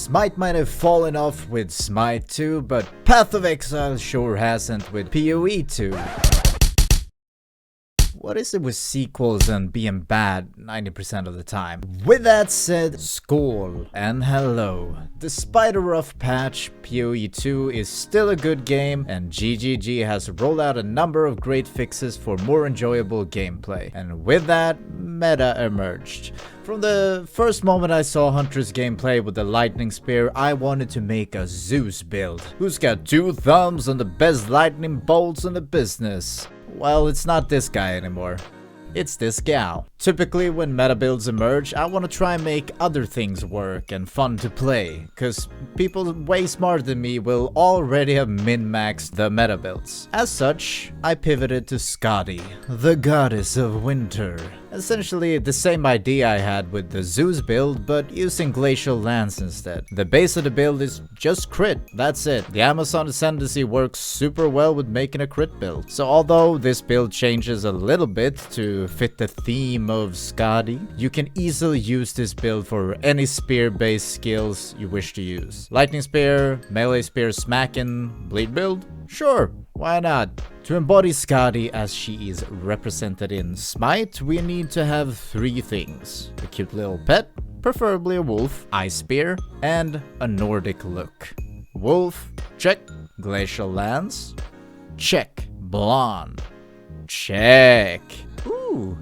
Smite might have fallen off with Smite 2, but Path of Exile sure hasn't with PoE 2. What is it with sequels and being bad 90% of the time? With that said, skål and hello. Despite a rough patch, PoE 2 is still a good game, and GGG has rolled out a number of great fixes for more enjoyable gameplay. And with that, meta emerged. From the first moment I saw Huntress gameplay with the lightning spear, I wanted to make a Zeus build. Who's got 2 thumbs and the best lightning bolts in the business? Well, it's not this guy anymore. It's this gal. Typically when meta builds emerge, I want to try and make other things work and fun to play, cause people way smarter than me will already have min-maxed the meta builds. As such, I pivoted to Skadi, the goddess of winter. Essentially the same idea I had with the Zeus build, but using glacial lands instead. The base of the build is just crit, that's it. The Amazon Ascendancy works super well with making a crit build. So although this build changes a little bit to fit the theme of Skadi, you can easily use this build for any spear-based skills you wish to use. Lightning spear, melee spear smacking, bleed build? Sure, why not? To embody Skadi as she is represented in Smite, we need to have 3 things. A cute little pet, preferably a wolf, ice spear, and a Nordic look. Wolf, check. Glacial lands, check. Blonde, check. Ooh,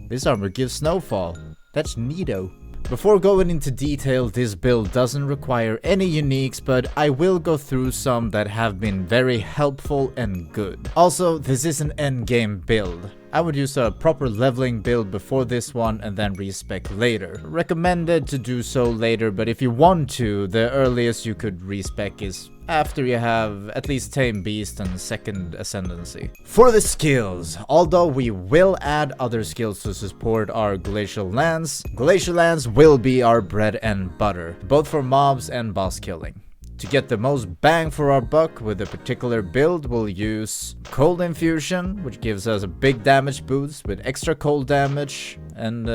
this armor gives snowfall. That's neato. Before going into detail, this build doesn't require any uniques, but I will go through some that have been very helpful and good. Also, this is an endgame build. I would use a proper leveling build before this one and then respec later. Recommended to do so later, but if you want to, the earliest you could respec is after you have at least Tame Beast and 2nd Ascendancy. For the skills, although we will add other skills to support our Glacial Lands will be our bread and butter, both for mobs and boss killing. To get the most bang for our buck with a particular build, we'll use Cold Infusion, which gives us a big damage boost with extra cold damage, and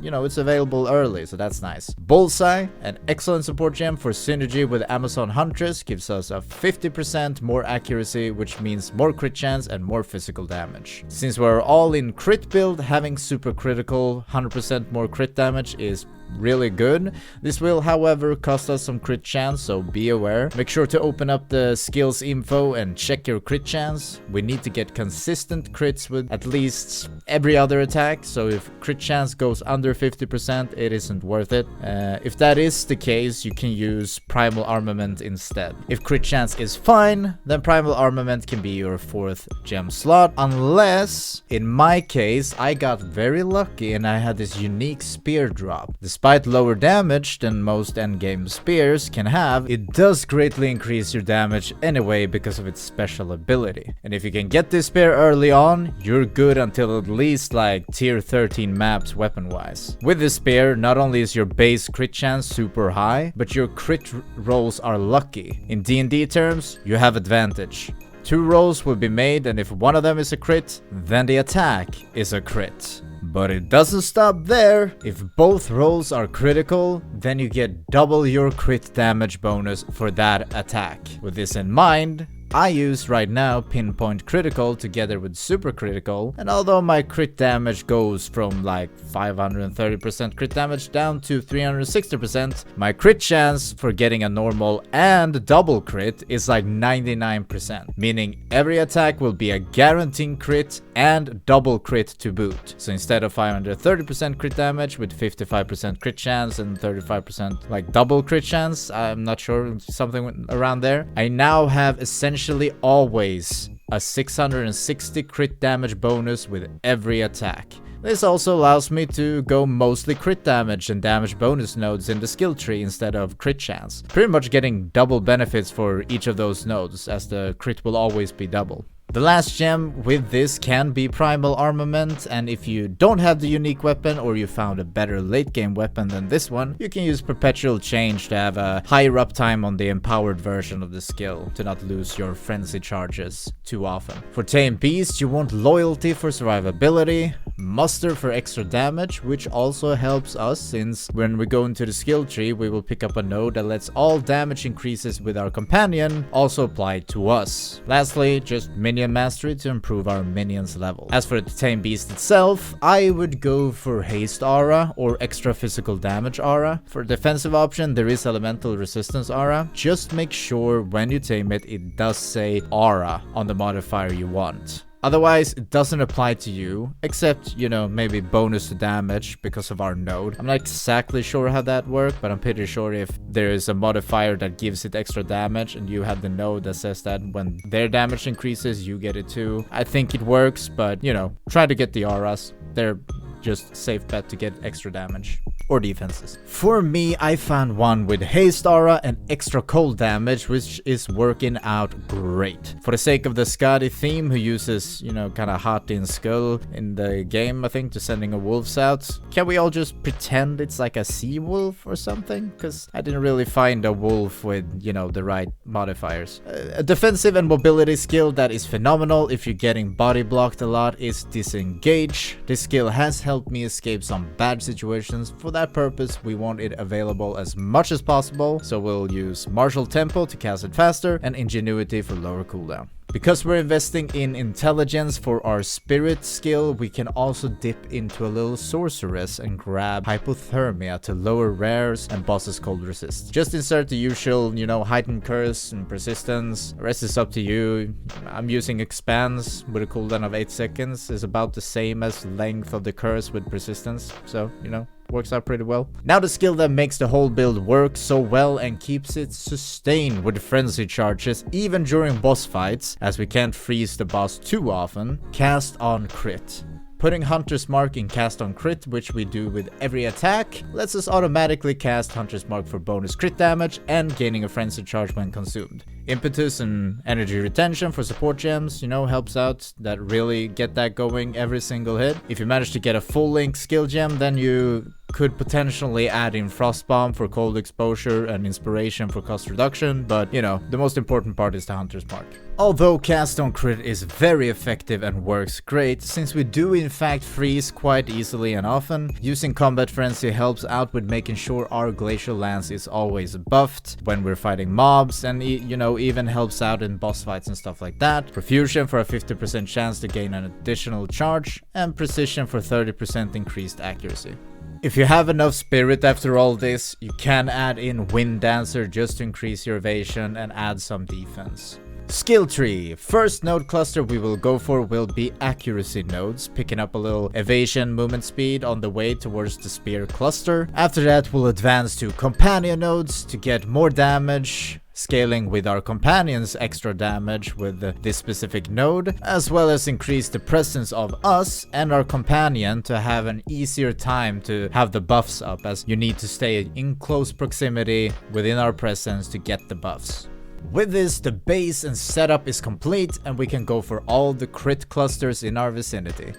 you know, it's available early, so that's nice. Bullseye, an excellent support gem for synergy with Amazon Huntress, gives us a 50% more accuracy, which means more crit chance and more physical damage. Since we're all in crit build, having super critical 100% more crit damage is really good. This will, however, cost us some crit chance, so be aware. Make sure to open up the skills info and check your crit chance. We need to get consistent crits with at least every other attack, so if crit chance goes under 50%, it isn't worth it. If that is the case, you can use Primal Armament instead. If crit chance is fine, then Primal Armament can be your 4th gem slot, unless, in my case, I got very lucky and I had this unique spear drop. Despite lower damage than most endgame spears can have, it does greatly increase your damage anyway because of its special ability. And if you can get this spear early on, you're good until at least like tier 13 maps weapon wise. With this spear, not only is your base crit chance super high, but your crit rolls are lucky. In D&D terms, you have advantage. 2 rolls will be made, and if one of them is a crit, then the attack is a crit. But it doesn't stop there. If both rolls are critical, then you get double your crit damage bonus for that attack. With this in mind, I use right now Pinpoint Critical together with Super Critical, and although my crit damage goes from like 530% crit damage down to 360%, my crit chance for getting a normal and double crit is like 99%, meaning every attack will be a guaranteed crit and double crit to boot. So instead of 530% crit damage with 55% crit chance and 35% like double crit chance, I'm not sure, something around there, I now have essentially always a 660 crit damage bonus with every attack. This also allows me to go mostly crit damage and damage bonus nodes in the skill tree instead of crit chance. Pretty much getting double benefits for each of those nodes, as the crit will always be double. The last gem with this can be primal armament, and if you don't have the unique weapon or you found a better late game weapon than this one, you can use perpetual change to have a higher uptime on the empowered version of the skill to not lose your frenzy charges too often. For tame beast, you want loyalty for survivability, muster for extra damage, which also helps us since when we go into the skill tree we will pick up a node that lets all damage increases with our companion also apply to us. Lastly, just minion mastery to improve our minions level. As for the tame beast itself, I would go for haste aura or extra physical damage aura. For defensive option, there is elemental resistance aura. Just make sure when you tame it, it does say aura on the modifier you want. Otherwise, it doesn't apply to you, except, you know, maybe bonus to damage because of our node. I'm not exactly sure how that works, but I'm pretty sure if there is a modifier that gives it extra damage and you have the node that says that when their damage increases, you get it too. I think it works, but, you know, try to get the auras. They're just safe bet to get extra damage or defenses. For me, I found one with haste aura and extra cold damage, which is working out great. For the sake of the Skadi theme, who uses, you know, kind of hot in skull in the game, I think, to sending a wolves out, can we all just pretend it's like a sea wolf or something? Because I didn't really find a wolf with, you know, the right modifiers. A defensive and mobility skill that is phenomenal if you're getting body blocked a lot is disengage. This skill has helped me escape some bad situations. For that purpose, we want it available as much as possible, so we'll use martial tempo to cast it faster and ingenuity for lower cooldown. Because we're investing in intelligence for our spirit skill, we can also dip into a little sorceress and grab hypothermia to lower rares and bosses cold resist. Just insert the usual, you know, heightened curse and persistence. The rest is up to you. I'm using expands with a cooldown of 8 seconds. It's about the same as length of the curse with persistence, so, you know, works out pretty well. Now the skill that makes the whole build work so well and keeps it sustained with frenzy charges even during boss fights, as we can't freeze the boss too often. Cast on crit. Putting Huntress Mark in cast on crit, which we do with every attack, lets us automatically cast Huntress Mark for bonus crit damage and gaining a frenzy charge when consumed. Impetus and energy retention for support gems, you know, helps out. That really get that going every single hit. If you manage to get a full link skill gem, then you could potentially add in Frost Bomb for cold exposure and inspiration for cost reduction, but you know, the most important part is the Hunter's Mark. Although cast on crit is very effective and works great, since we do in fact freeze quite easily and often, using Combat Frenzy helps out with making sure our Glacial Lance is always buffed when we're fighting mobs, and you know, even helps out in boss fights and stuff like that. Profusion for a 50% chance to gain an additional charge, and Precision for 30% increased accuracy. If you have enough spirit after all this, you can add in Wind Dancer just to increase your evasion and add some defense. Skill tree. First node cluster we will go for will be accuracy nodes, picking up a little evasion movement speed on the way towards the spear cluster. After that we'll advance to companion nodes to get more damage, scaling with our companion's extra damage with this specific node, as well as increase the presence of us and our companion to have an easier time to have the buffs up, as you need to stay in close proximity within our presence to get the buffs. With this, the base and setup is complete and we can go for all the crit clusters in our vicinity.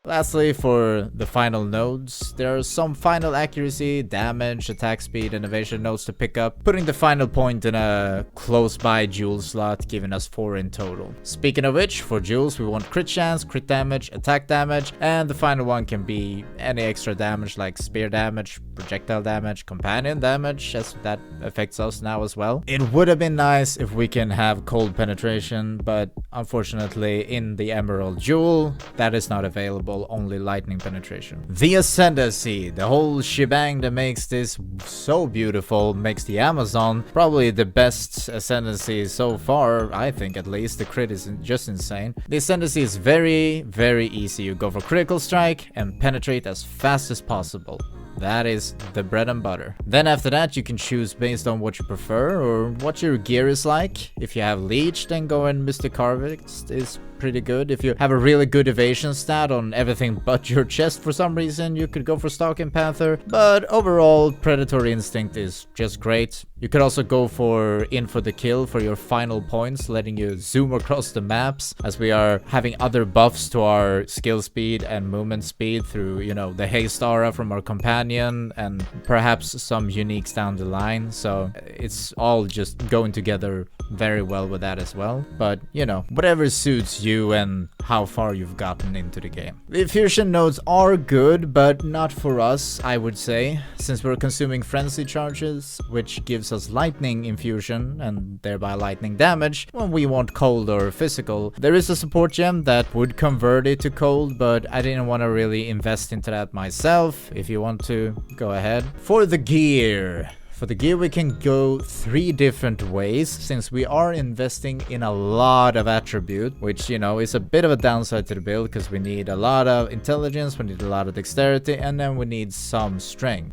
Lastly, for the final nodes, there are some final accuracy, damage, attack speed, and evasion nodes to pick up, putting the final point in a close by jewel slot, giving us 4 in total. Speaking of which, for jewels we want crit chance, crit damage, attack damage, and the final one can be any extra damage like spear damage, projectile damage, companion damage, as that affects us now as well. It would have been nice if we can have cold penetration, but unfortunately in the Emerald Jewel, that is not available. Only lightning penetration. The Ascendancy, the whole shebang that makes this so beautiful, makes the Amazon probably the best Ascendancy so far, I think at least. The crit is just insane. The Ascendancy is very, very easy. You go for critical strike and penetrate as fast as possible. That is the bread and butter. Then after that you can choose based on what you prefer or what your gear is like. If you have Leech, then go in Mystic Harvest is pretty good. If you have a really good evasion stat on everything but your chest for some reason, you could go for Stalking Panther. But overall, Predatory Instinct is just great. You could also go for in for the kill for your final points, letting you zoom across the maps, as we are having other buffs to our skill speed and movement speed through, you know, the haste aura from our companion and perhaps some uniques down the line. So it's all just going together very well with that as well. But, you know, whatever suits you and how far you've gotten into the game. The fusion nodes are good, but not for us, I would say, since we're consuming frenzy charges, which gives us lightning infusion and thereby lightning damage when we want cold or physical. There is a support gem that would convert it to cold, but I didn't want to really invest into that myself. If you want to, go ahead. For the gear, we can go 3 different ways, since we are investing in a lot of attribute, which, you know, is a bit of a downside to the build, because we need a lot of intelligence, we need a lot of dexterity, and then we need some strength.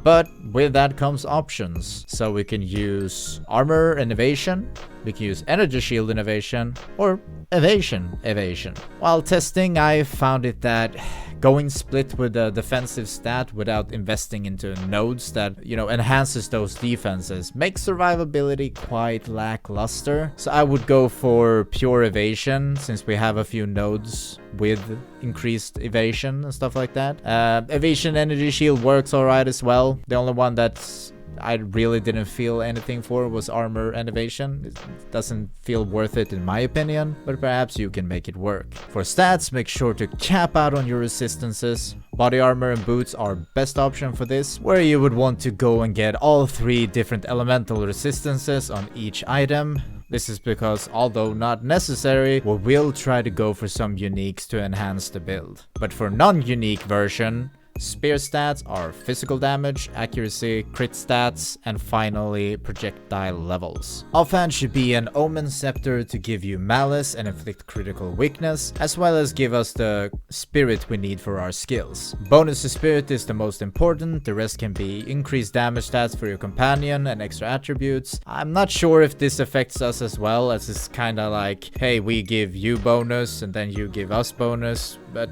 But with that comes options. So we can use armor and evasion, we can use energy shield innovation, or evasion. While testing, I found it that going split with a defensive stat without investing into nodes that, you know, enhances those defenses makes survivability quite lackluster. So I would go for pure evasion, since we have a few nodes with increased evasion and stuff like that. Evasion energy shield works alright as well. The only one that's I really didn't feel anything for was armor and evasion. It doesn't feel worth it in my opinion, but perhaps you can make it work. For stats, make sure to cap out on your resistances. Body armor and boots are best option for this, where you would want to go and get all 3 different elemental resistances on each item. This is because, although not necessary, we will try to go for some uniques to enhance the build. But for non-unique version, spear stats are physical damage, accuracy, crit stats, and finally projectile levels. Offhand should be an Omen Scepter to give you malice and inflict critical weakness, as well as give us the spirit we need for our skills. Bonus to spirit is the most important, the rest can be increased damage stats for your companion and extra attributes. I'm not sure if this affects us as well, as it's kinda like, hey, we give you bonus and then you give us bonus, but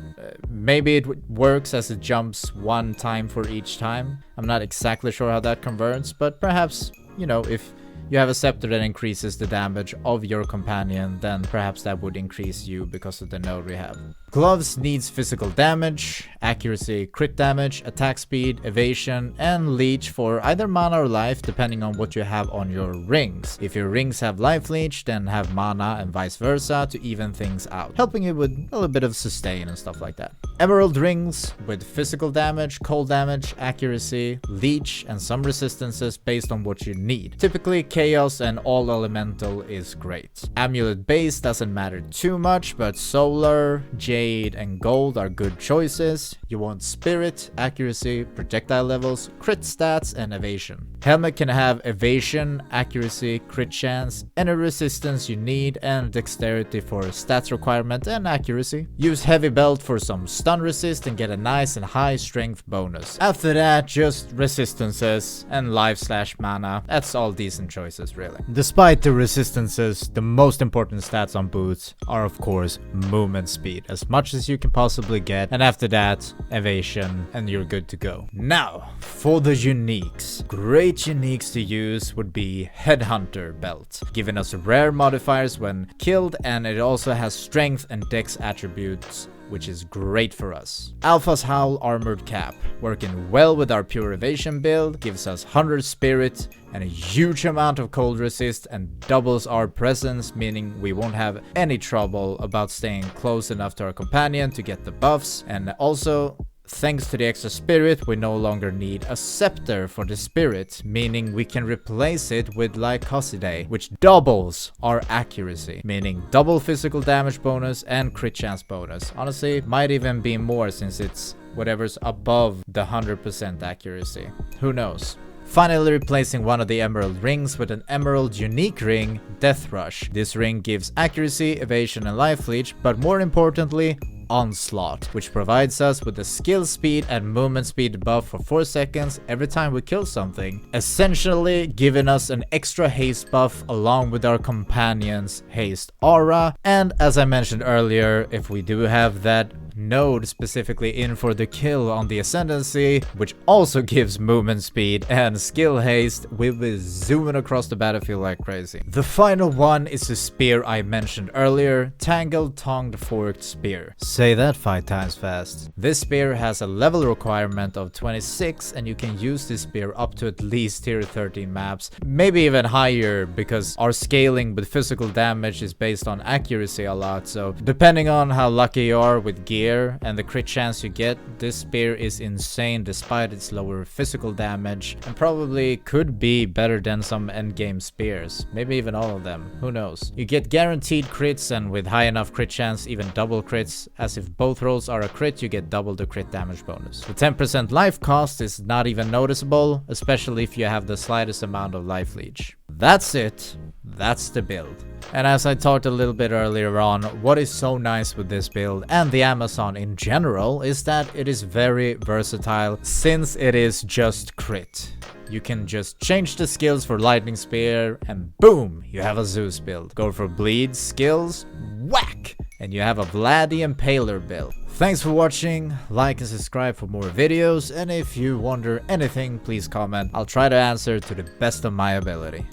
maybe it works as it jumps 1 time for each time. I'm not exactly sure how that converts, but perhaps, you know, if you have a scepter that increases the damage of your companion, then perhaps that would increase you because of the node we have. Gloves needs physical damage, accuracy, crit damage, attack speed, evasion, and leech for either mana or life, depending on what you have on your rings. If your rings have life leech, then have mana and vice versa to even things out, helping you with a little bit of sustain and stuff like that. Emerald rings with physical damage, cold damage, accuracy, leech, and some resistances based on what you need. Typically, chaos and all elemental is great. Amulet base doesn't matter too much, but solar, jade, and gold are good choices. You want spirit, accuracy, projectile levels, crit stats, and evasion. Helmet can have evasion, accuracy, crit chance, any resistance you need, and dexterity for stats requirement and accuracy. Use heavy belt for some stun resist and get a nice and high strength bonus. After that, just resistances and life/mana. That's all decent choices, really. Despite the resistances, the most important stats on boots are of course movement speed, as much as you can possibly get, and after that, evasion, and you're good to go. Now, for the uniques. Great uniques to use would be Headhunter belt, giving us rare modifiers when killed, and it also has strength and dex attributes, which is great for us. Alpha's Howl armored cap, working well with our pure evasion build, gives us 100 spirit and a huge amount of cold resist and doubles our presence, meaning we won't have any trouble about staying close enough to our companion to get the buffs. And also, thanks to the extra spirit, we no longer need a scepter for the spirit, meaning we can replace it with Lycosidae, which doubles our accuracy, meaning double physical damage bonus and crit chance bonus. Honestly, might even be more since it's whatever's above the 100% accuracy. Who knows? Finally replacing one of the emerald rings with an emerald unique ring, Death Rush. This ring gives accuracy, evasion, and life leech, but more importantly, Onslaught, which provides us with a skill speed and movement speed buff for 4 seconds every time we kill something, essentially giving us an extra haste buff along with our companion's haste aura. And as I mentioned earlier, if we do have that node specifically in for the kill on the ascendancy, which also gives movement speed and skill haste, we'll be zooming across the battlefield like crazy. The final one is the spear I mentioned earlier, Tangled Tongued Forked Spear. Say that 5 times fast. This spear has a level requirement of 26, and you can use this spear up to at least tier 13 maps, maybe even higher, because our scaling with physical damage is based on accuracy a lot, so depending on how lucky you are with gear and the crit chance you get, this spear is insane despite its lower physical damage, and probably could be better than some endgame spears, maybe even all of them, who knows. You get guaranteed crits, and with high enough crit chance even double crits, as if both rolls are a crit you get double the crit damage bonus. The 10% life cost is not even noticeable, especially if you have the slightest amount of life leech. That's it. That's the build. And as I talked a little bit earlier on, what is so nice with this build and the Amazon in general is that it is very versatile, since it is just crit. You can just change the skills for Lightning Spear and boom, you have a Zeus build. Go for bleed skills, whack, and you have a Vlad the Impaler build. Thanks for watching, like and subscribe for more videos, and if you wonder anything, please comment. I'll try to answer to the best of my ability.